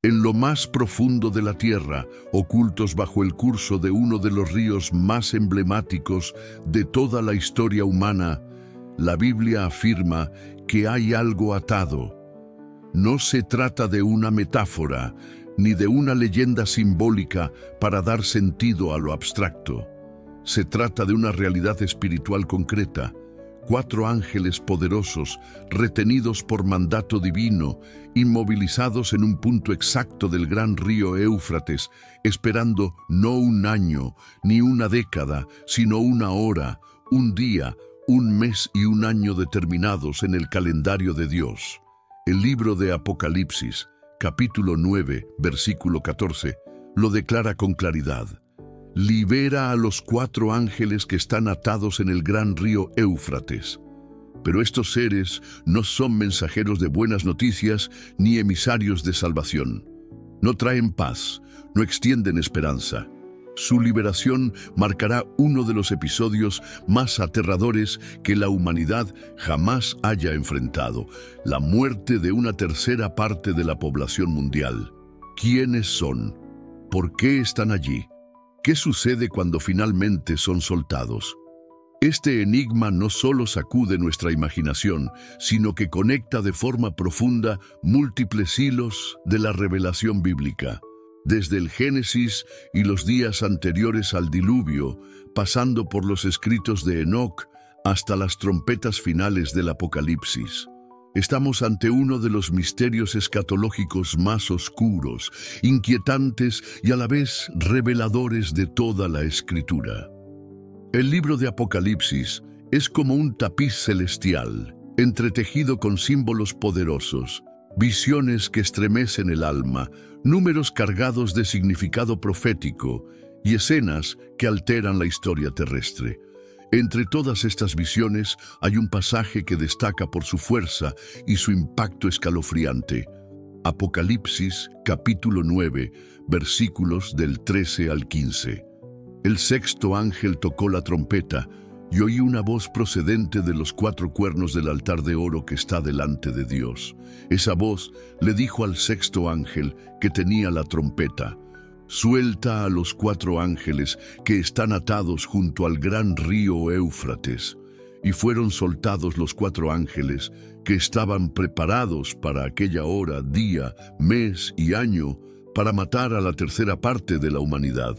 En lo más profundo de la tierra, ocultos bajo el curso de uno de los ríos más emblemáticos de toda la historia humana, la Biblia afirma que hay algo atado. No se trata de una metáfora, ni de una leyenda simbólica para dar sentido a lo abstracto. Se trata de una realidad espiritual concreta. 4 ángeles poderosos, retenidos por mandato divino, inmovilizados en un punto exacto del gran río Éufrates, esperando no un año, ni una década, sino una hora, un día, un mes y un año determinados en el calendario de Dios. El libro de Apocalipsis, capítulo 9, versículo 14, lo declara con claridad. Libera a los 4 ángeles que están atados en el gran río Éufrates. Pero estos seres no son mensajeros de buenas noticias ni emisarios de salvación. No traen paz, no extienden esperanza. Su liberación marcará uno de los episodios más aterradores que la humanidad jamás haya enfrentado: la muerte de una tercera parte de la población mundial. ¿Quiénes son? ¿Por qué están allí? ¿Qué sucede cuando finalmente son soltados? Este enigma no solo sacude nuestra imaginación, sino que conecta de forma profunda múltiples hilos de la revelación bíblica. Desde el Génesis y los días anteriores al diluvio, pasando por los escritos de Enoc, hasta las trompetas finales del Apocalipsis. Estamos ante uno de los misterios escatológicos más oscuros, inquietantes y a la vez reveladores de toda la Escritura. El libro de Apocalipsis es como un tapiz celestial, entretejido con símbolos poderosos, visiones que estremecen el alma, números cargados de significado profético y escenas que alteran la historia terrestre. Entre todas estas visiones hay un pasaje que destaca por su fuerza y su impacto escalofriante. Apocalipsis, capítulo 9, versículos del 13 al 15. El 6º ángel tocó la trompeta y oí una voz procedente de los 4 cuernos del altar de oro que está delante de Dios. Esa voz le dijo al 6º ángel que tenía la trompeta: «Suelta a los 4 ángeles que están atados junto al gran río Éufrates». Y fueron soltados los 4 ángeles que estaban preparados para aquella hora, día, mes y año para matar a la tercera parte de la humanidad.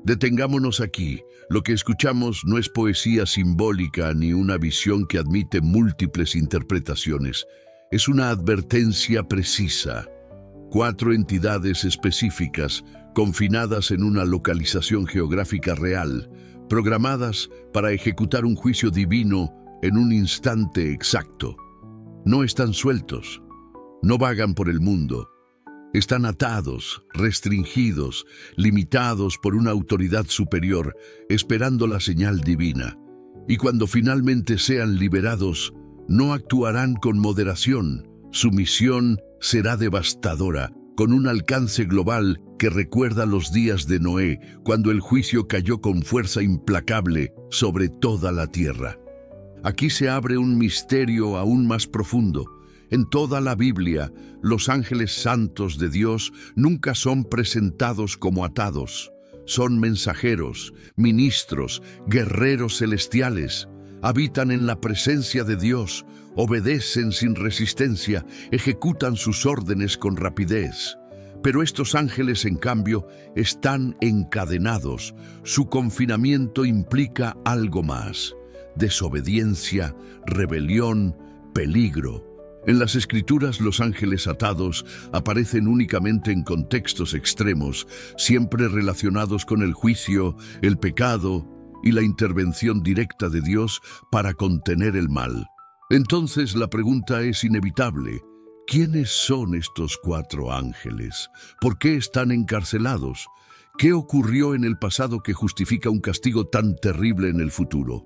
Detengámonos aquí. Lo que escuchamos no es poesía simbólica ni una visión que admite múltiples interpretaciones. Es una advertencia precisa. 4 entidades específicas, confinadas en una localización geográfica real, programadas para ejecutar un juicio divino en un instante exacto. No están sueltos, no vagan por el mundo. Están atados, restringidos, limitados por una autoridad superior, esperando la señal divina. Y cuando finalmente sean liberados, no actuarán con moderación. Su misión será devastadora, con un alcance global que recuerda los días de Noé, cuando el juicio cayó con fuerza implacable sobre toda la tierra. Aquí se abre un misterio aún más profundo. En toda la Biblia, los ángeles santos de Dios nunca son presentados como atados. Son mensajeros, ministros, guerreros celestiales. Habitan en la presencia de Dios, obedecen sin resistencia, ejecutan sus órdenes con rapidez. Pero estos ángeles, en cambio, están encadenados. Su confinamiento implica algo más: desobediencia, rebelión, peligro. En las Escrituras, los ángeles atados aparecen únicamente en contextos extremos, siempre relacionados con el juicio, el pecado y la intervención directa de Dios para contener el mal. Entonces la pregunta es inevitable: ¿quiénes son estos 4 ángeles? ¿Por qué están encarcelados? ¿Qué ocurrió en el pasado que justifica un castigo tan terrible en el futuro?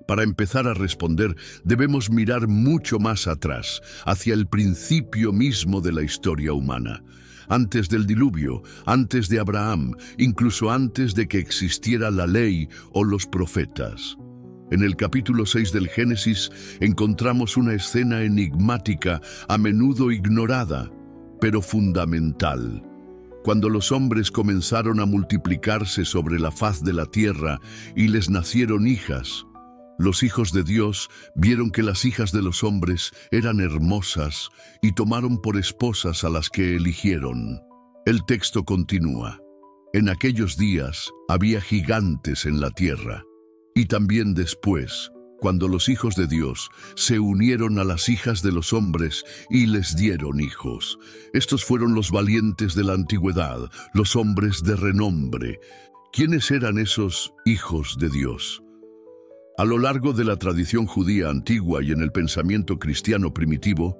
Para empezar a responder, debemos mirar mucho más atrás, hacia el principio mismo de la historia humana. Antes del diluvio, antes de Abraham, incluso antes de que existiera la ley o los profetas. En el capítulo 6 del Génesis encontramos una escena enigmática, a menudo ignorada. pero fundamental. Cuando los hombres comenzaron a multiplicarse sobre la faz de la tierra y les nacieron hijas, los hijos de Dios vieron que las hijas de los hombres eran hermosas y tomaron por esposas a las que eligieron. El texto continúa. En aquellos días había gigantes en la tierra, y también después, cuando los hijos de Dios se unieron a las hijas de los hombres y les dieron hijos. Estos fueron los valientes de la antigüedad, los hombres de renombre. ¿Quiénes eran esos hijos de Dios? A lo largo de la tradición judía antigua y en el pensamiento cristiano primitivo,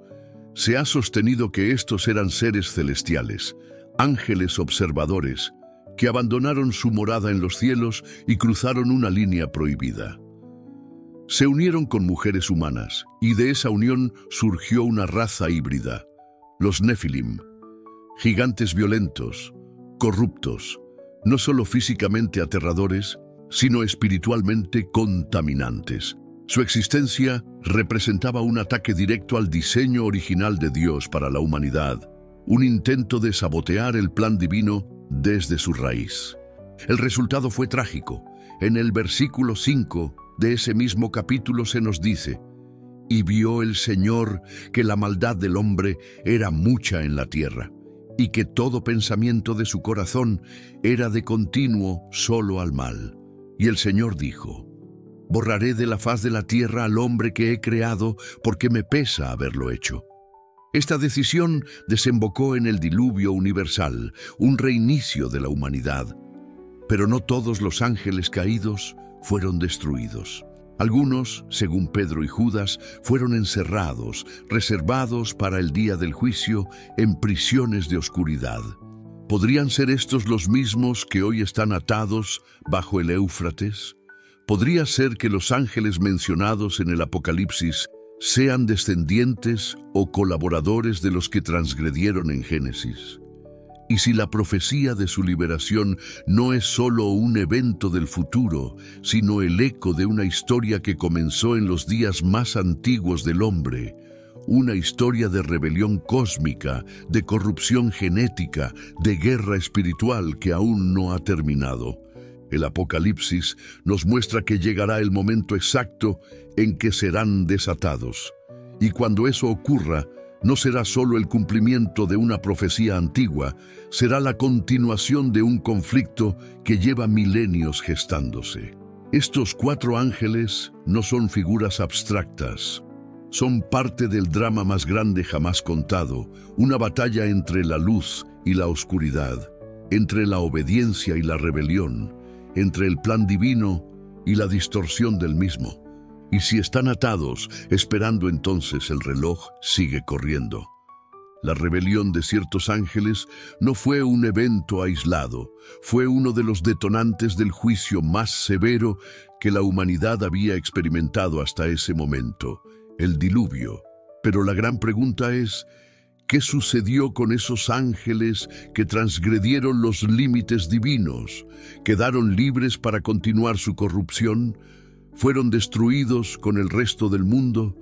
se ha sostenido que estos eran seres celestiales, ángeles observadores, que abandonaron su morada en los cielos y cruzaron una línea prohibida. Se unieron con mujeres humanas, y de esa unión surgió una raza híbrida, los Nefilim, gigantes violentos, corruptos, no solo físicamente aterradores, sino espiritualmente contaminantes. Su existencia representaba un ataque directo al diseño original de Dios para la humanidad, un intento de sabotear el plan divino desde su raíz. El resultado fue trágico. En el versículo 5 de ese mismo capítulo se nos dice: «Y vio el Señor que la maldad del hombre era mucha en la tierra, y que todo pensamiento de su corazón era de continuo solo al mal. Y el Señor dijo: borraré de la faz de la tierra al hombre que he creado, porque me pesa haberlo hecho». Esta decisión desembocó en el diluvio universal, un reinicio de la humanidad. Pero no todos los ángeles caídos fueron destruidos. Algunos, según Pedro y Judas, fueron encerrados, reservados para el día del juicio, en prisiones de oscuridad. ¿Podrían ser estos los mismos que hoy están atados bajo el Éufrates? ¿Podría ser que los ángeles mencionados en el Apocalipsis sean descendientes o colaboradores de los que transgredieron en Génesis? Y si la profecía de su liberación no es solo un evento del futuro, sino el eco de una historia que comenzó en los días más antiguos del hombre, una historia de rebelión cósmica, de corrupción genética, de guerra espiritual que aún no ha terminado. El Apocalipsis nos muestra que llegará el momento exacto en que serán desatados. Y cuando eso ocurra, no será solo el cumplimiento de una profecía antigua, será la continuación de un conflicto que lleva milenios gestándose. Estos 4 ángeles no son figuras abstractas. Son parte del drama más grande jamás contado, una batalla entre la luz y la oscuridad, entre la obediencia y la rebelión, entre el plan divino y la distorsión del mismo. Y si están atados, esperando entonces el reloj sigue corriendo. La rebelión de ciertos ángeles no fue un evento aislado, fue uno de los detonantes del juicio más severo que la humanidad había experimentado hasta ese momento, el diluvio. Pero la gran pregunta es: ¿qué sucedió con esos ángeles que transgredieron los límites divinos? ¿Quedaron libres para continuar su corrupción? ¿Fueron destruidos con el resto del mundo?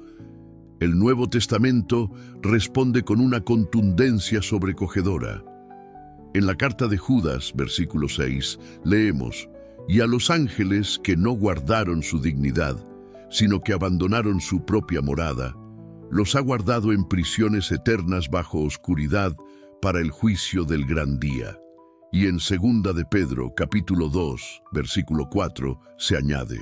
El Nuevo Testamento responde con una contundencia sobrecogedora. En la carta de Judas, versículo 6, leemos: «Y a los ángeles que no guardaron su dignidad, sino que abandonaron su propia morada, los ha guardado en prisiones eternas bajo oscuridad para el juicio del gran día». Y en 2 de Pedro, capítulo 2, versículo 4, se añade: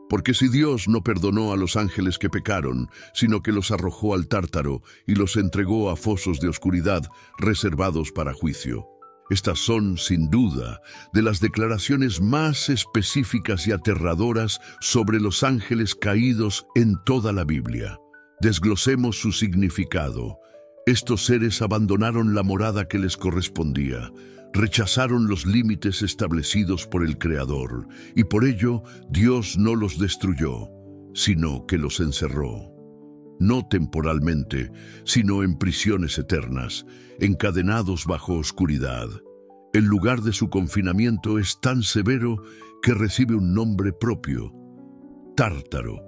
«Porque si Dios no perdonó a los ángeles que pecaron, sino que los arrojó al Tártaro y los entregó a fosos de oscuridad reservados para juicio». Estas son, sin duda, de las declaraciones más específicas y aterradoras sobre los ángeles caídos en toda la Biblia. Desglosemos su significado. Estos seres abandonaron la morada que les correspondía, rechazaron los límites establecidos por el Creador, y por ello Dios no los destruyó, sino que los encerró. No temporalmente, sino en prisiones eternas, encadenados bajo oscuridad. El lugar de su confinamiento es tan severo que recibe un nombre propio: Tártaro,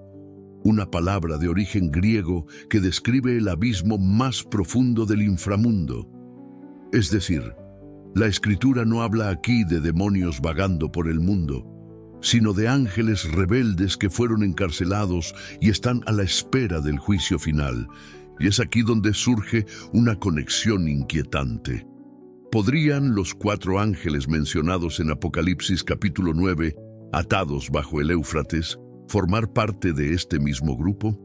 una palabra de origen griego que describe el abismo más profundo del inframundo. Es decir, la Escritura no habla aquí de demonios vagando por el mundo, sino de ángeles rebeldes que fueron encarcelados y están a la espera del juicio final. Y es aquí donde surge una conexión inquietante. ¿Podrían los 4 ángeles mencionados en Apocalipsis capítulo 9, atados bajo el Éufrates, formar parte de este mismo grupo?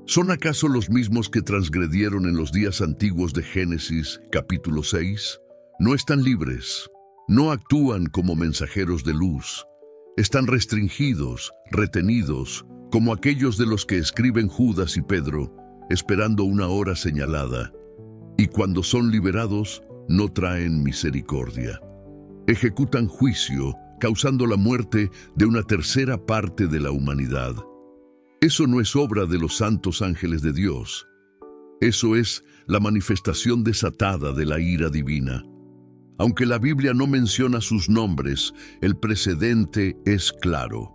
¿Son acaso los mismos que transgredieron en los días antiguos de Génesis capítulo 6? No están libres, no actúan como mensajeros de luz. Están restringidos, retenidos, como aquellos de los que escriben Judas y Pedro, esperando una hora señalada. Y cuando son liberados, no traen misericordia. Ejecutan juicio, causando la muerte de una tercera parte de la humanidad. Eso no es obra de los santos ángeles de Dios. Eso es la manifestación desatada de la ira divina. Aunque la Biblia no menciona sus nombres, el precedente es claro.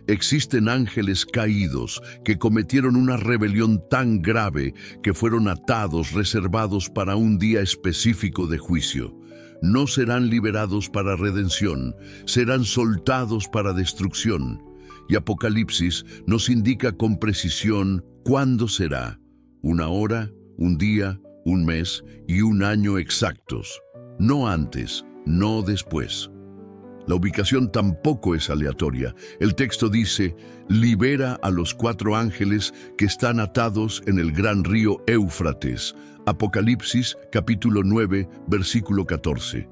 Existen ángeles caídos que cometieron una rebelión tan grave que fueron atados, reservados para un día específico de juicio. No serán liberados para redención, serán soltados para destrucción. Y Apocalipsis nos indica con precisión cuándo será: una hora, un día, un mes y un año exactos. No antes, no después. La ubicación tampoco es aleatoria. El texto dice: libera a los 4 ángeles que están atados en el gran río Éufrates. Apocalipsis capítulo 9, versículo 14.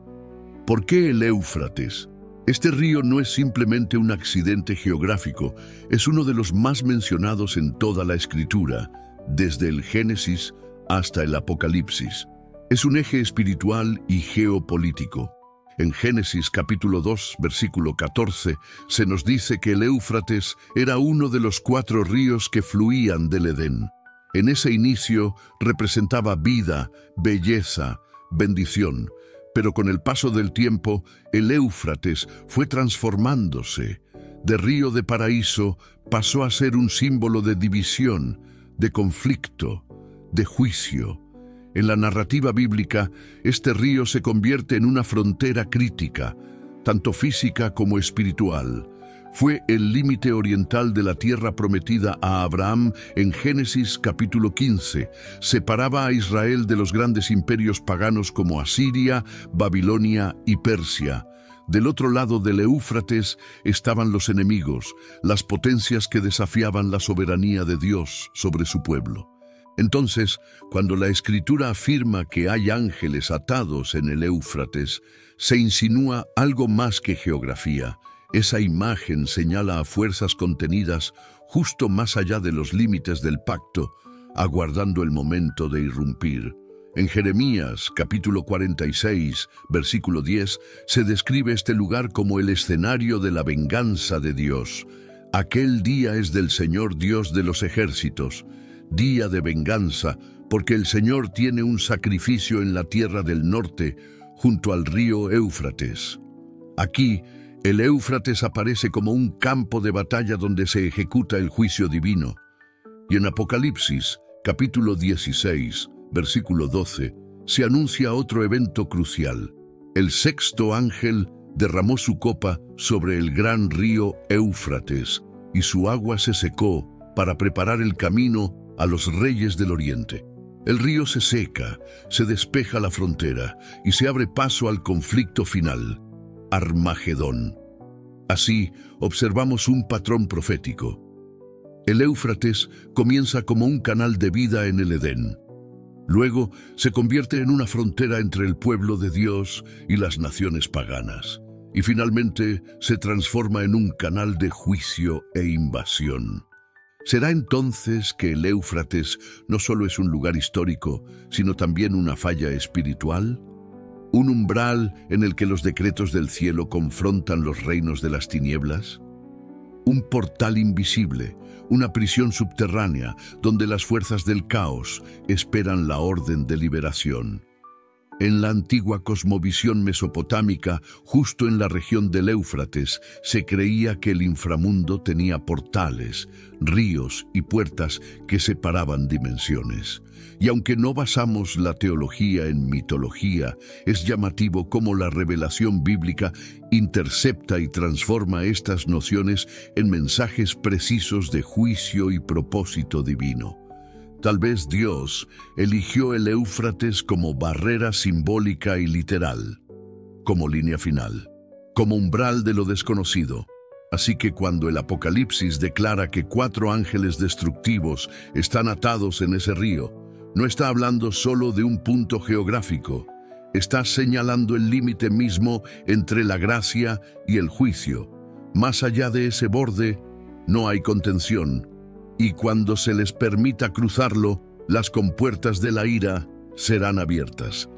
¿Por qué el Éufrates? Este río no es simplemente un accidente geográfico, es uno de los más mencionados en toda la Escritura, desde el Génesis hasta el Apocalipsis. Es un eje espiritual y geopolítico. En Génesis capítulo 2, versículo 14, se nos dice que el Éufrates era uno de los 4 ríos que fluían del Edén. En ese inicio representaba vida, belleza, bendición, pero con el paso del tiempo, el Éufrates fue transformándose. De río de paraíso pasó a ser un símbolo de división, de conflicto, de juicio. En la narrativa bíblica, este río se convierte en una frontera crítica, tanto física como espiritual. Fue el límite oriental de la tierra prometida a Abraham en Génesis capítulo 15. Separaba a Israel de los grandes imperios paganos como Asiria, Babilonia y Persia. Del otro lado del Éufrates estaban los enemigos, las potencias que desafiaban la soberanía de Dios sobre su pueblo. Entonces, cuando la Escritura afirma que hay ángeles atados en el Éufrates, se insinúa algo más que geografía. Esa imagen señala a fuerzas contenidas justo más allá de los límites del pacto, aguardando el momento de irrumpir. En Jeremías, capítulo 46, versículo 10, se describe este lugar como el escenario de la venganza de Dios. Aquel día es del Señor Dios de los ejércitos, día de venganza, porque el Señor tiene un sacrificio en la tierra del norte, junto al río Éufrates. Aquí, el Éufrates aparece como un campo de batalla donde se ejecuta el juicio divino. Y en Apocalipsis, capítulo 16, versículo 12, se anuncia otro evento crucial. El 6º ángel derramó su copa sobre el gran río Éufrates, y su agua se secó para preparar el camino a los reyes del oriente. El río se seca, se despeja la frontera y se abre paso al conflicto final, Armagedón. Así, observamos un patrón profético. El Éufrates comienza como un canal de vida en el Edén. Luego se convierte en una frontera entre el pueblo de Dios y las naciones paganas. Y finalmente se transforma en un canal de juicio e invasión. ¿Será entonces que el Éufrates no solo es un lugar histórico, sino también una falla espiritual? ¿Un umbral en el que los decretos del cielo confrontan los reinos de las tinieblas? Un portal invisible, una prisión subterránea donde las fuerzas del caos esperan la orden de liberación. En la antigua cosmovisión mesopotámica, justo en la región del Éufrates, se creía que el inframundo tenía portales, ríos y puertas que separaban dimensiones. Y aunque no basamos la teología en mitología, es llamativo cómo la revelación bíblica intercepta y transforma estas nociones en mensajes precisos de juicio y propósito divino. Tal vez Dios eligió el Éufrates como barrera simbólica y literal, como línea final, como umbral de lo desconocido. Así que cuando el Apocalipsis declara que 4 ángeles destructivos están atados en ese río, no está hablando solo de un punto geográfico, está señalando el límite mismo entre la gracia y el juicio. Más allá de ese borde, no hay contención. Y cuando se les permita cruzarlo, las compuertas de la ira serán abiertas.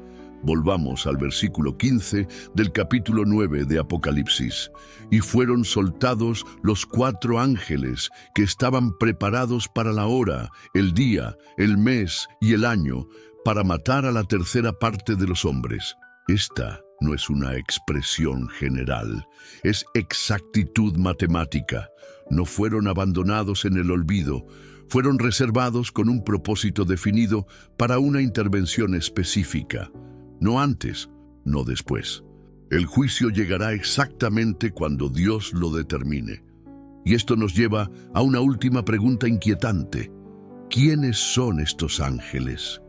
Volvamos al versículo 15 del capítulo 9 de Apocalipsis. Y fueron soltados los 4 ángeles que estaban preparados para la hora, el día, el mes y el año, para matar a la tercera parte de los hombres. Esta no es una expresión general, es exactitud matemática. No fueron abandonados en el olvido, fueron reservados con un propósito definido para una intervención específica. No antes, no después. El juicio llegará exactamente cuando Dios lo determine. Y esto nos lleva a una última pregunta inquietante. ¿Quiénes son estos ángeles?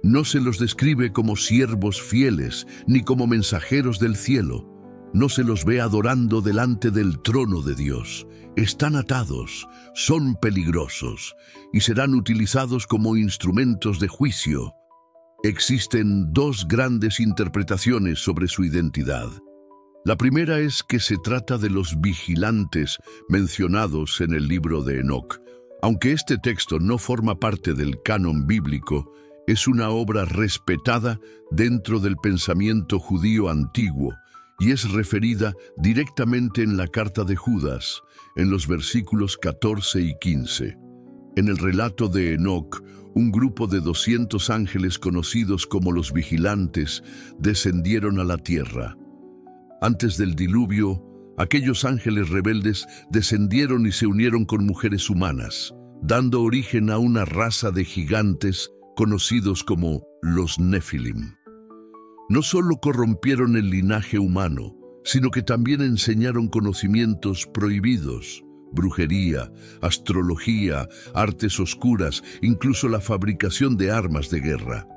No se los describe como siervos fieles ni como mensajeros del cielo. No se los ve adorando delante del trono de Dios. Están atados, son peligrosos y serán utilizados como instrumentos de juicio. Existen 2 grandes interpretaciones sobre su identidad. La primera es que se trata de los vigilantes mencionados en el libro de Enoc. Aunque este texto no forma parte del canon bíblico, es una obra respetada dentro del pensamiento judío antiguo y es referida directamente en la carta de Judas, en los versículos 14 y 15. En el relato de Enoc, un grupo de 200 ángeles conocidos como los vigilantes descendieron a la tierra. Antes del diluvio, aquellos ángeles rebeldes descendieron y se unieron con mujeres humanas, dando origen a una raza de gigantes conocidos como los Nefilim. No solo corrompieron el linaje humano, sino que también enseñaron conocimientos prohibidos, brujería, astrología, artes oscuras, incluso la fabricación de armas de guerra.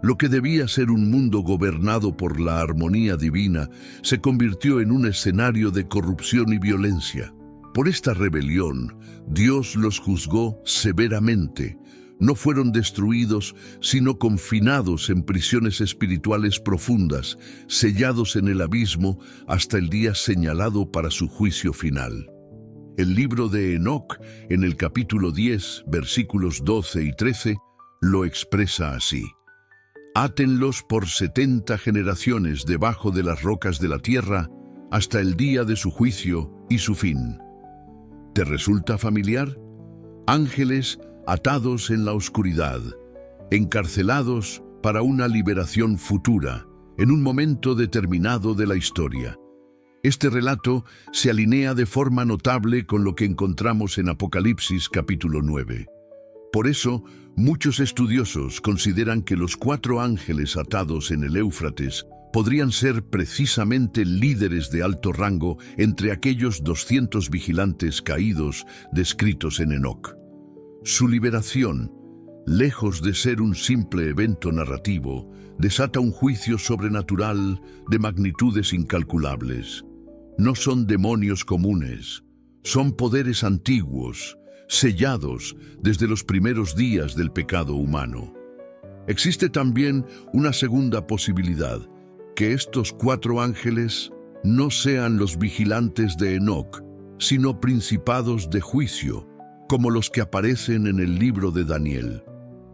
Lo que debía ser un mundo gobernado por la armonía divina se convirtió en un escenario de corrupción y violencia. Por esta rebelión, Dios los juzgó severamente. No fueron destruidos, sino confinados en prisiones espirituales profundas, sellados en el abismo hasta el día señalado para su juicio final. El libro de Enoc, en el capítulo 10, versículos 12 y 13, lo expresa así. Átenlos por 70 generaciones debajo de las rocas de la tierra, hasta el día de su juicio y su fin. ¿Te resulta familiar? Ángeles atados en la oscuridad, encarcelados para una liberación futura, en un momento determinado de la historia. Este relato se alinea de forma notable con lo que encontramos en Apocalipsis capítulo 9. Por eso, muchos estudiosos consideran que los 4 ángeles atados en el Éufrates podrían ser precisamente líderes de alto rango entre aquellos 200 vigilantes caídos descritos en Enoc. Su liberación, lejos de ser un simple evento narrativo, desata un juicio sobrenatural de magnitudes incalculables. No son demonios comunes, son poderes antiguos, sellados desde los primeros días del pecado humano. Existe también una segunda posibilidad, que estos 4 ángeles no sean los vigilantes de Enoc, sino principados de juicio, como los que aparecen en el libro de Daniel.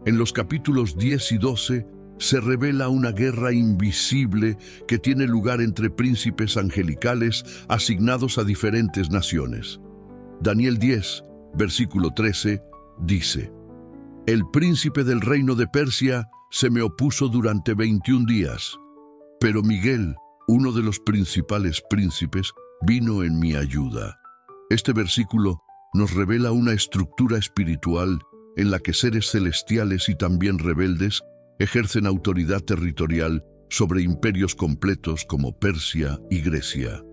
En los capítulos 10 y 12 se revela una guerra invisible que tiene lugar entre príncipes angelicales asignados a diferentes naciones. Daniel 10, versículo 13, dice: El príncipe del reino de Persia se me opuso durante 21 días. Pero Miguel, uno de los principales príncipes, vino en mi ayuda. Este versículo nos revela una estructura espiritual en la que seres celestiales y también rebeldes ejercen autoridad territorial sobre imperios completos como Persia y Grecia.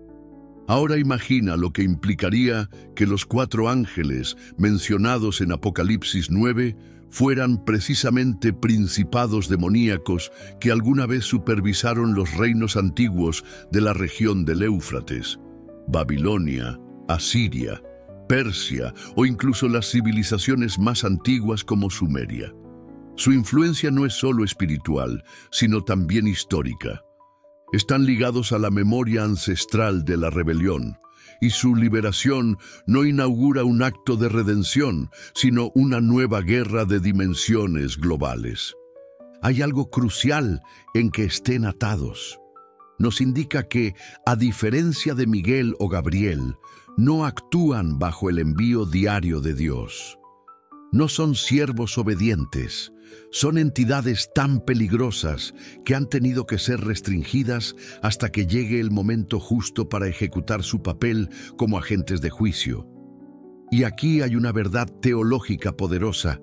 Ahora imagina lo que implicaría que los 4 ángeles mencionados en Apocalipsis 9 fueran precisamente principados demoníacos que alguna vez supervisaron los reinos antiguos de la región del Éufrates, Babilonia, Asiria, Persia o incluso las civilizaciones más antiguas como Sumeria. Su influencia no es solo espiritual, sino también histórica. Están ligados a la memoria ancestral de la rebelión, y su liberación no inaugura un acto de redención, sino una nueva guerra de dimensiones globales. Hay algo crucial en que estén atados. Nos indica que, a diferencia de Miguel o Gabriel, no actúan bajo el envío diario de Dios. No son siervos obedientes, son entidades tan peligrosas que han tenido que ser restringidas hasta que llegue el momento justo para ejecutar su papel como agentes de juicio. Y aquí hay una verdad teológica poderosa.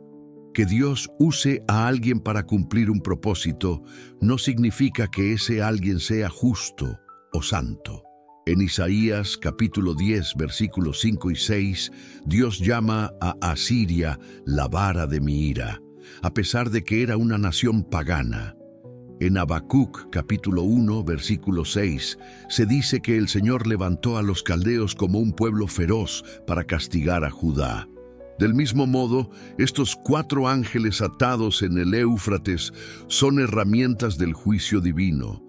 Que Dios use a alguien para cumplir un propósito no significa que ese alguien sea justo o santo. En Isaías capítulo 10, versículos 5 y 6, Dios llama a Asiria la vara de mi ira, a pesar de que era una nación pagana. En Habacuc capítulo 1, versículo 6, se dice que el Señor levantó a los caldeos como un pueblo feroz para castigar a Judá. Del mismo modo, estos 4 ángeles atados en el Éufrates son herramientas del juicio divino,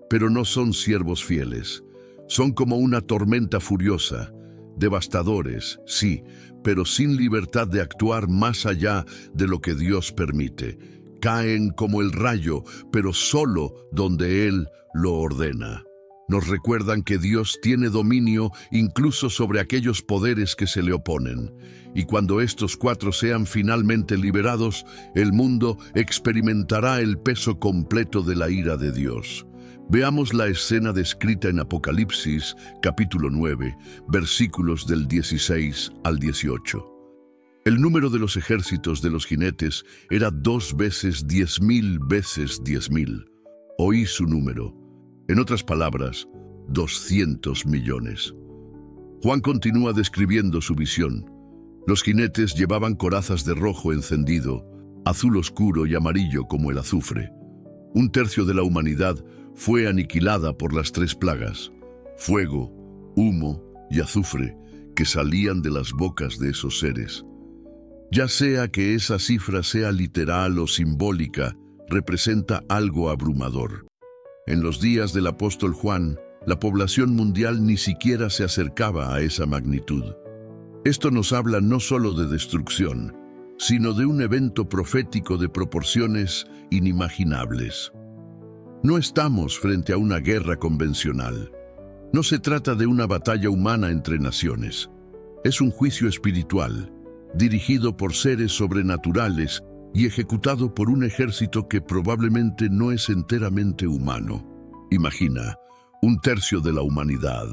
pero no son siervos fieles. Son como una tormenta furiosa, devastadores, sí, pero sin libertad de actuar más allá de lo que Dios permite. Caen como el rayo, pero solo donde Él lo ordena. Nos recuerdan que Dios tiene dominio incluso sobre aquellos poderes que se le oponen. Y cuando estos 4 sean finalmente liberados, el mundo experimentará el peso completo de la ira de Dios. Veamos la escena descrita en Apocalipsis, capítulo 9, versículos del 16 al 18. El número de los ejércitos de los jinetes era 2 veces 10.000 veces 10.000. Oí su número. En otras palabras, 200 millones. Juan continúa describiendo su visión. Los jinetes llevaban corazas de rojo encendido, azul oscuro y amarillo como el azufre. 1/3 de la humanidad fue aniquilada por las 3 plagas, fuego, humo y azufre, que salían de las bocas de esos seres. Ya sea que esa cifra sea literal o simbólica, representa algo abrumador. En los días del apóstol Juan, la población mundial ni siquiera se acercaba a esa magnitud. Esto nos habla no solo de destrucción, sino de un evento profético de proporciones inimaginables. No estamos frente a una guerra convencional. No se trata de una batalla humana entre naciones. Es un juicio espiritual, dirigido por seres sobrenaturales y ejecutado por un ejército que probablemente no es enteramente humano. Imagina, 1/3 de la humanidad,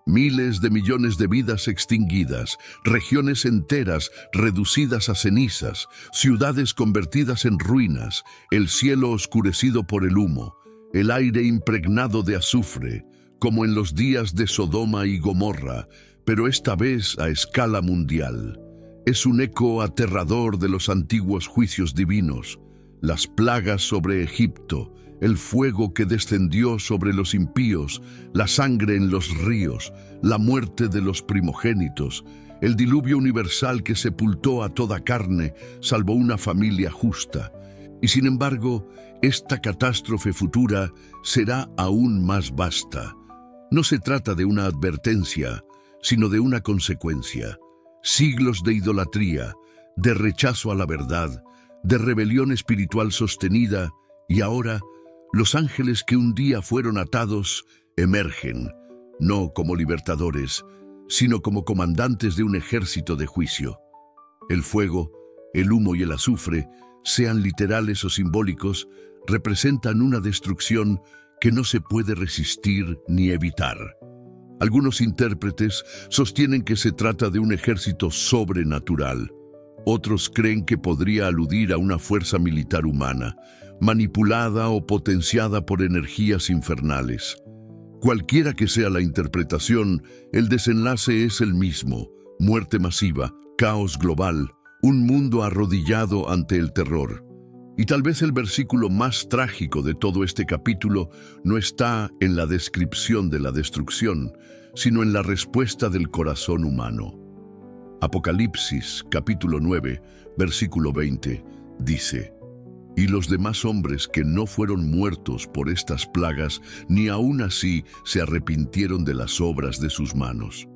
miles de millones de vidas extinguidas, regiones enteras reducidas a cenizas, ciudades convertidas en ruinas, el cielo oscurecido por el humo, el aire impregnado de azufre, como en los días de Sodoma y Gomorra, pero esta vez a escala mundial. Es un eco aterrador de los antiguos juicios divinos, las plagas sobre Egipto, el fuego que descendió sobre los impíos, la sangre en los ríos, la muerte de los primogénitos, el diluvio universal que sepultó a toda carne, salvo una familia justa. Y sin embargo, esta catástrofe futura será aún más vasta. No se trata de una advertencia, sino de una consecuencia. Siglos de idolatría, de rechazo a la verdad, de rebelión espiritual sostenida, y ahora, los ángeles que un día fueron atados emergen, no como libertadores, sino como comandantes de un ejército de juicio. El fuego, el humo y el azufre sean literales o simbólicos, representan una destrucción que no se puede resistir ni evitar. Algunos intérpretes sostienen que se trata de un ejército sobrenatural. Otros creen que podría aludir a una fuerza militar humana, manipulada o potenciada por energías infernales. Cualquiera que sea la interpretación, el desenlace es el mismo: muerte masiva, caos global, un mundo arrodillado ante el terror. Y tal vez el versículo más trágico de todo este capítulo no está en la descripción de la destrucción, sino en la respuesta del corazón humano. Apocalipsis, capítulo 9, versículo 20, dice: «Y los demás hombres que no fueron muertos por estas plagas, ni aun así se arrepintieron de las obras de sus manos».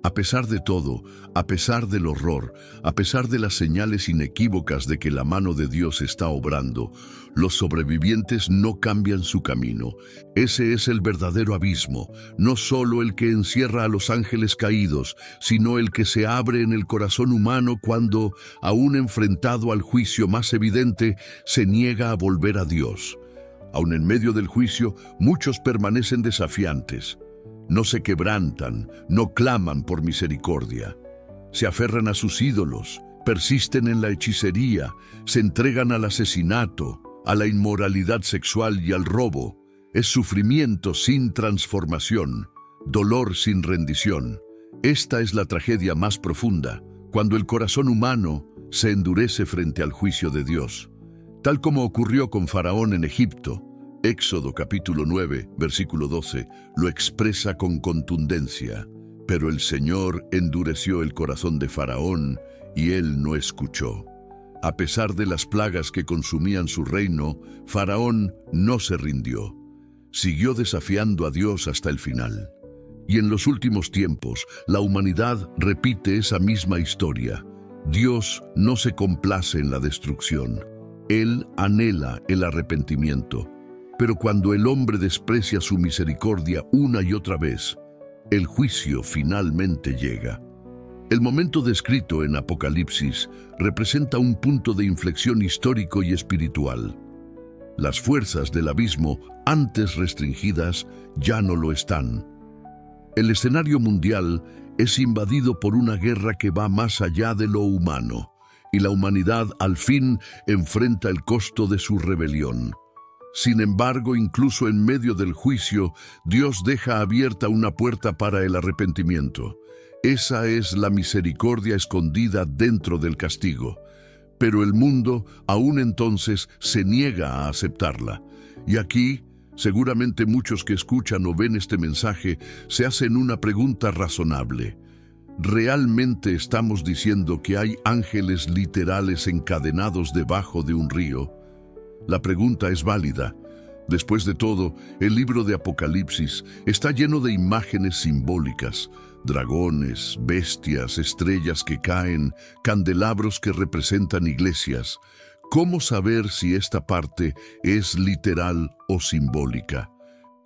A pesar de todo, a pesar del horror, a pesar de las señales inequívocas de que la mano de Dios está obrando, los sobrevivientes no cambian su camino. Ese es el verdadero abismo, no solo el que encierra a los ángeles caídos, sino el que se abre en el corazón humano cuando, aún enfrentado al juicio más evidente, se niega a volver a Dios. Aún en medio del juicio, muchos permanecen desafiantes. No se quebrantan, no claman por misericordia. Se aferran a sus ídolos, persisten en la hechicería, se entregan al asesinato, a la inmoralidad sexual y al robo. Es sufrimiento sin transformación, dolor sin rendición. Esta es la tragedia más profunda, cuando el corazón humano se endurece frente al juicio de Dios. Tal como ocurrió con Faraón en Egipto, Éxodo capítulo 9, versículo 12, lo expresa con contundencia. Pero el Señor endureció el corazón de Faraón y él no escuchó. A pesar de las plagas que consumían su reino, Faraón no se rindió. Siguió desafiando a Dios hasta el final. Y en los últimos tiempos, la humanidad repite esa misma historia. Dios no se complace en la destrucción. Él anhela el arrepentimiento. Pero cuando el hombre desprecia su misericordia una y otra vez, el juicio finalmente llega. El momento descrito en Apocalipsis representa un punto de inflexión histórico y espiritual. Las fuerzas del abismo, antes restringidas, ya no lo están. El escenario mundial es invadido por una guerra que va más allá de lo humano, y la humanidad al fin enfrenta el costo de su rebelión. Sin embargo, incluso en medio del juicio, Dios deja abierta una puerta para el arrepentimiento. Esa es la misericordia escondida dentro del castigo. Pero el mundo, aún entonces, se niega a aceptarla. Y aquí, seguramente muchos que escuchan o ven este mensaje se hacen una pregunta razonable. ¿Realmente estamos diciendo que hay ángeles literales encadenados debajo de un río? La pregunta es válida. Después de todo, el libro de Apocalipsis está lleno de imágenes simbólicas: dragones, bestias, estrellas que caen, candelabros que representan iglesias. ¿Cómo saber si esta parte es literal o simbólica?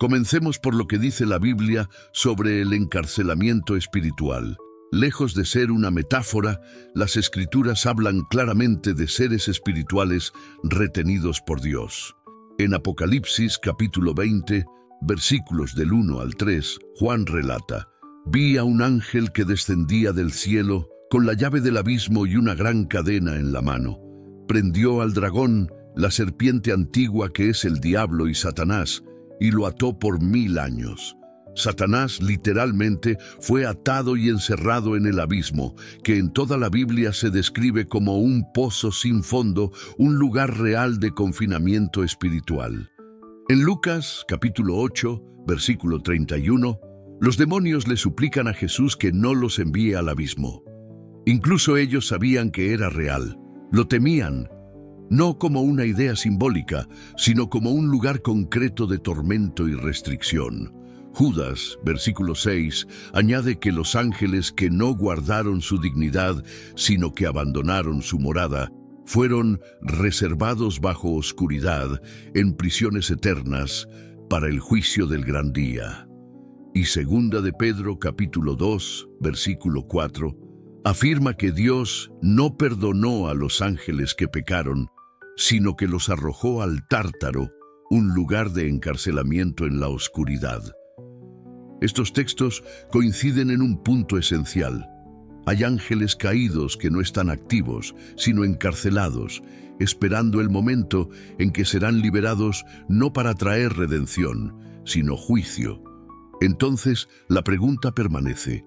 Comencemos por lo que dice la Biblia sobre el encarcelamiento espiritual. Lejos de ser una metáfora, las Escrituras hablan claramente de seres espirituales retenidos por Dios. En Apocalipsis capítulo 20, versículos del 1 al 3, Juan relata: «Vi a un ángel que descendía del cielo con la llave del abismo y una gran cadena en la mano. Prendió al dragón, la serpiente antigua que es el diablo y Satanás, y lo ató por 1000 años». Satanás literalmente fue atado y encerrado en el abismo, que en toda la Biblia se describe como un pozo sin fondo, un lugar real de confinamiento espiritual. En Lucas capítulo 8, versículo 31, los demonios le suplican a Jesús que no los envíe al abismo. Incluso ellos sabían que era real, lo temían, no como una idea simbólica, sino como un lugar concreto de tormento y restricción. Judas, versículo 6, añade que los ángeles que no guardaron su dignidad, sino que abandonaron su morada, fueron reservados bajo oscuridad en prisiones eternas para el juicio del gran día. Y segunda de Pedro, capítulo 2, versículo 4, afirma que Dios no perdonó a los ángeles que pecaron, sino que los arrojó al Tártaro, un lugar de encarcelamiento en la oscuridad. Estos textos coinciden en un punto esencial. Hay ángeles caídos que no están activos, sino encarcelados, esperando el momento en que serán liberados no para traer redención, sino juicio. Entonces, la pregunta permanece: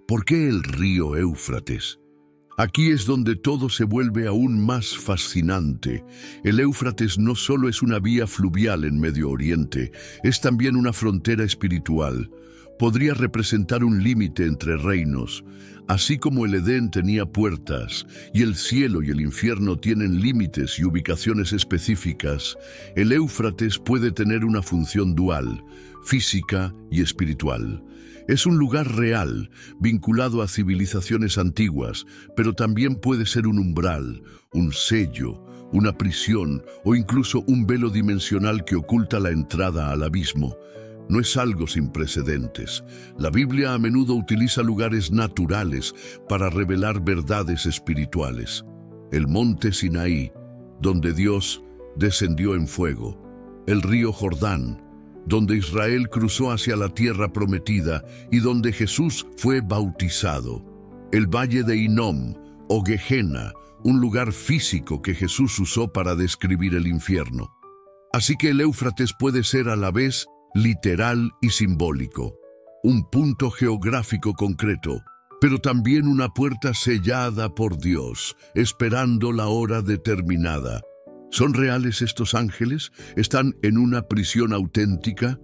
¿por qué el río Éufrates? Aquí es donde todo se vuelve aún más fascinante. El Éufrates no solo es una vía fluvial en Medio Oriente, es también una frontera espiritual. Podría representar un límite entre reinos. Así como el Edén tenía puertas y el cielo y el infierno tienen límites y ubicaciones específicas, el Éufrates puede tener una función dual, física y espiritual. Es un lugar real, vinculado a civilizaciones antiguas, pero también puede ser un umbral, un sello, una prisión o incluso un velo dimensional que oculta la entrada al abismo. No es algo sin precedentes. La Biblia a menudo utiliza lugares naturales para revelar verdades espirituales. El monte Sinaí, donde Dios descendió en fuego. El río Jordán, donde Israel cruzó hacia la tierra prometida y donde Jesús fue bautizado. El valle de Hinnom o Gehenna, un lugar físico que Jesús usó para describir el infierno. Así que el Éufrates puede ser a la vez literal y simbólico, un punto geográfico concreto, pero también una puerta sellada por Dios, esperando la hora determinada. ¿Son reales estos ángeles? ¿Están en una prisión auténtica?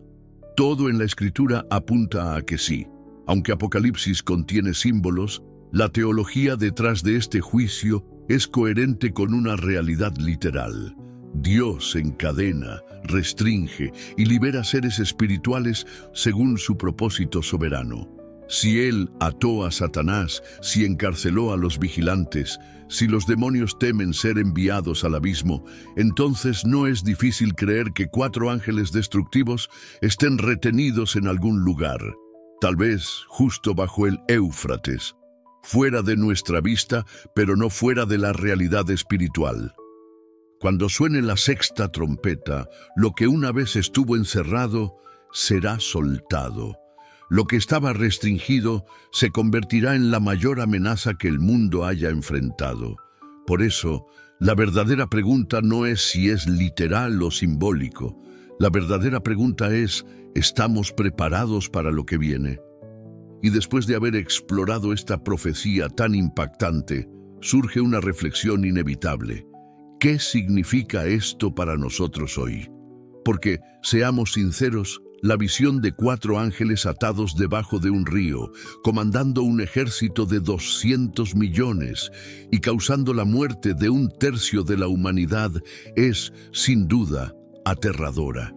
Todo en la Escritura apunta a que sí. Aunque Apocalipsis contiene símbolos, la teología detrás de este juicio es coherente con una realidad literal. Dios encadena, restringe y libera seres espirituales según su propósito soberano. Si Él ató a Satanás, si encarceló a los vigilantes, si los demonios temen ser enviados al abismo, entonces no es difícil creer que 4 ángeles destructivos estén retenidos en algún lugar, tal vez justo bajo el Éufrates, fuera de nuestra vista, pero no fuera de la realidad espiritual. Cuando suene la 6ª trompeta, lo que una vez estuvo encerrado será soltado. Lo que estaba restringido se convertirá en la mayor amenaza que el mundo haya enfrentado. Por eso, la verdadera pregunta no es si es literal o simbólico. La verdadera pregunta es: ¿estamos preparados para lo que viene? Y después de haber explorado esta profecía tan impactante, surge una reflexión inevitable. ¿Qué significa esto para nosotros hoy? Porque, seamos sinceros, la visión de 4 ángeles atados debajo de un río, comandando un ejército de 200 millones y causando la muerte de 1/3 de la humanidad es, sin duda, aterradora.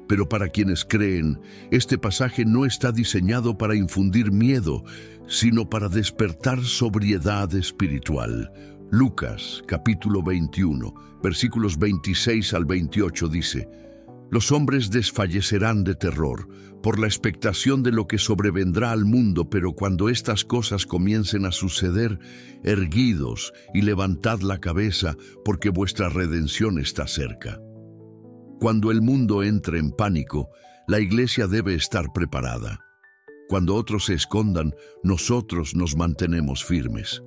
Pero para quienes creen, este pasaje no está diseñado para infundir miedo, sino para despertar sobriedad espiritual. Lucas, capítulo 21, versículos 26 al 28 dice: «Los hombres desfallecerán de terror por la expectación de lo que sobrevendrá al mundo, pero cuando estas cosas comiencen a suceder, erguidos y levantad la cabeza, porque vuestra redención está cerca». Cuando el mundo entre en pánico, la iglesia debe estar preparada. Cuando otros se escondan, nosotros nos mantenemos firmes.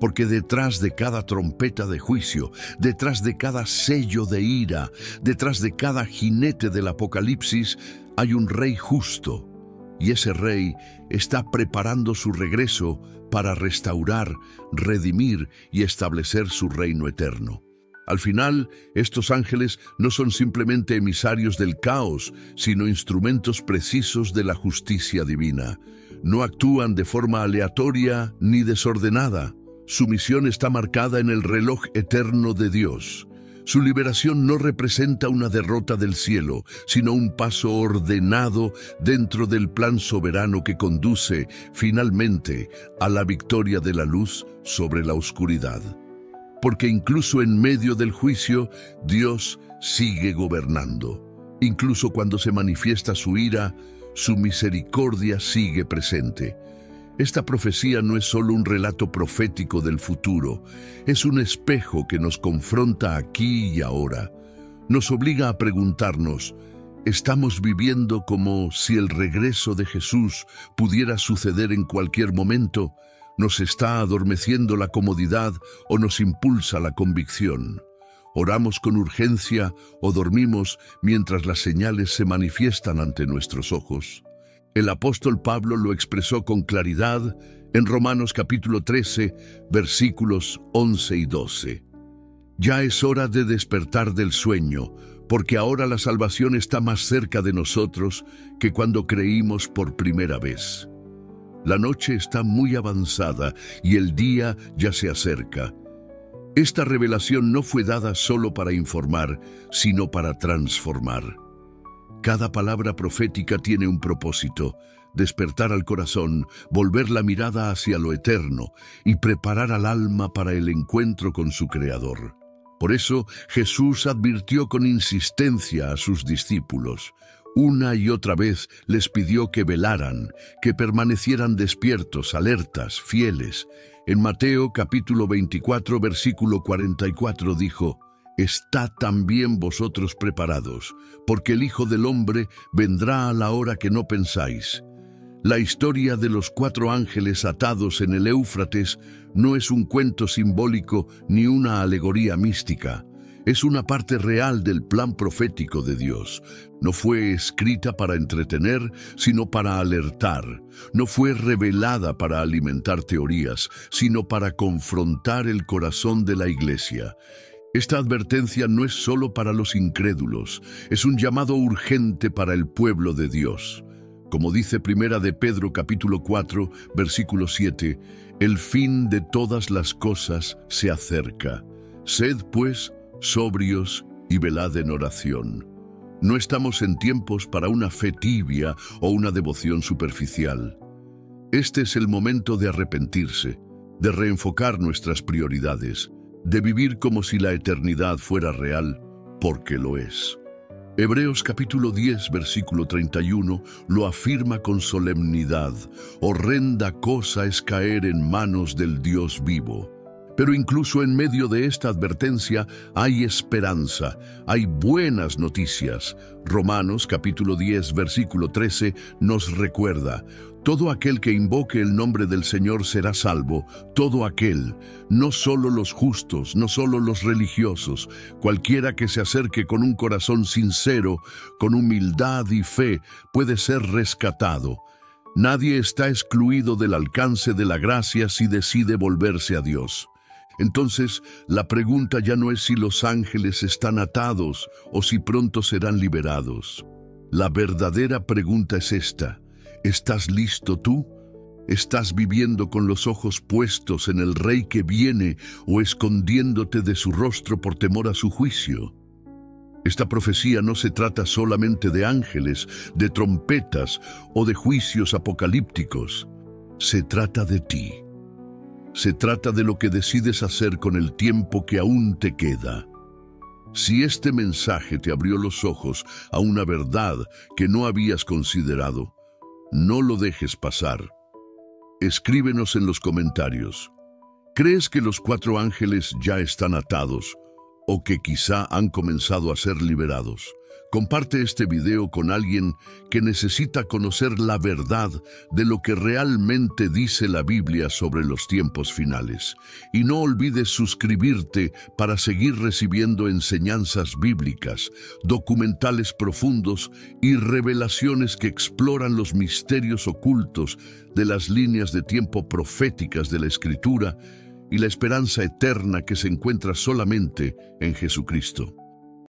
Porque detrás de cada trompeta de juicio, detrás de cada sello de ira, detrás de cada jinete del Apocalipsis, hay un rey justo. Y ese rey está preparando su regreso para restaurar, redimir y establecer su reino eterno. Al final, estos ángeles no son simplemente emisarios del caos, sino instrumentos precisos de la justicia divina. No actúan de forma aleatoria ni desordenada. Su misión está marcada en el reloj eterno de Dios. Su liberación no representa una derrota del cielo, sino un paso ordenado dentro del plan soberano que conduce, finalmente, a la victoria de la luz sobre la oscuridad. Porque incluso en medio del juicio, Dios sigue gobernando. Incluso cuando se manifiesta su ira, su misericordia sigue presente. Esta profecía no es solo un relato profético del futuro, es un espejo que nos confronta aquí y ahora. Nos obliga a preguntarnos, ¿estamos viviendo como si el regreso de Jesús pudiera suceder en cualquier momento? ¿Nos está adormeciendo la comodidad o nos impulsa la convicción? ¿Oramos con urgencia o dormimos mientras las señales se manifiestan ante nuestros ojos? El apóstol Pablo lo expresó con claridad en Romanos capítulo 13, versículos 11 y 12. Ya es hora de despertar del sueño, porque ahora la salvación está más cerca de nosotros que cuando creímos por primera vez. La noche está muy avanzada y el día ya se acerca. Esta revelación no fue dada solo para informar, sino para transformar. Cada palabra profética tiene un propósito: despertar al corazón, volver la mirada hacia lo eterno y preparar al alma para el encuentro con su Creador. Por eso Jesús advirtió con insistencia a sus discípulos. Una y otra vez les pidió que velaran, que permanecieran despiertos, alertas, fieles. En Mateo capítulo 24, versículo 44 dijo: «Estad también vosotros preparados, porque el Hijo del Hombre vendrá a la hora que no pensáis». La historia de los 4 ángeles atados en el Éufrates no es un cuento simbólico ni una alegoría mística. Es una parte real del plan profético de Dios. No fue escrita para entretener, sino para alertar. No fue revelada para alimentar teorías, sino para confrontar el corazón de la Iglesia. Esta advertencia no es solo para los incrédulos, es un llamado urgente para el pueblo de Dios. Como dice Primera de Pedro capítulo 4, versículo 7, «El fin de todas las cosas se acerca. Sed, pues, sobrios y velad en oración». No estamos en tiempos para una fe tibia o una devoción superficial. Este es el momento de arrepentirse, de reenfocar nuestras prioridades, de vivir como si la eternidad fuera real, porque lo es. Hebreos capítulo 10, versículo 31 lo afirma con solemnidad: «Horrenda cosa es caer en manos del Dios vivo». Pero incluso en medio de esta advertencia hay esperanza, hay buenas noticias. Romanos capítulo 10, versículo 13 nos recuerda: «Todo aquel que invoque el nombre del Señor será salvo, todo aquel, no solo los justos, no solo los religiosos, cualquiera que se acerque con un corazón sincero, con humildad y fe, puede ser rescatado». Nadie está excluido del alcance de la gracia si decide volverse a Dios. Entonces, la pregunta ya no es si los ángeles están atados o si pronto serán liberados. La verdadera pregunta es esta: ¿estás listo tú? ¿Estás viviendo con los ojos puestos en el Rey que viene o escondiéndote de su rostro por temor a su juicio? Esta profecía no se trata solamente de ángeles, de trompetas o de juicios apocalípticos. Se trata de ti. Se trata de lo que decides hacer con el tiempo que aún te queda. Si este mensaje te abrió los ojos a una verdad que no habías considerado, no lo dejes pasar. Escríbenos en los comentarios. ¿Crees que los 4 ángeles ya están atados o que quizá han comenzado a ser liberados? Comparte este video con alguien que necesita conocer la verdad de lo que realmente dice la Biblia sobre los tiempos finales. Y no olvides suscribirte para seguir recibiendo enseñanzas bíblicas, documentales profundos y revelaciones que exploran los misterios ocultos de las líneas de tiempo proféticas de la Escritura y la esperanza eterna que se encuentra solamente en Jesucristo.